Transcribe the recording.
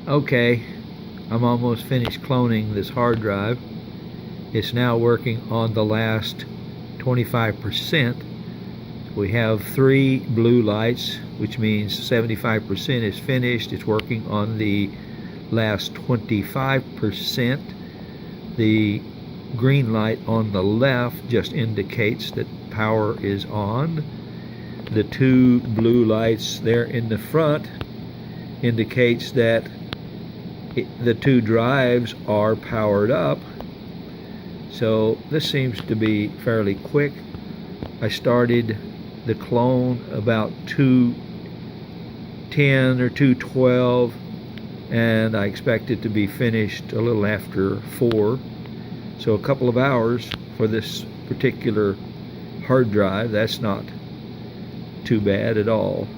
Okay, I'm almost finished cloning this hard drive. It's now working on the last 25%. We have 3 blue lights, which means 75% is finished. It's working on the last 25%. The green light on the left just indicates that power is on. The 2 blue lights there in the front indicates that the 2 drives are powered up. So this seems to be fairly quick. I started the clone about 2:10 or 2:12, and I expect it to be finished a little after 4. So a couple of hours for this particular hard drive. That's not too bad at all.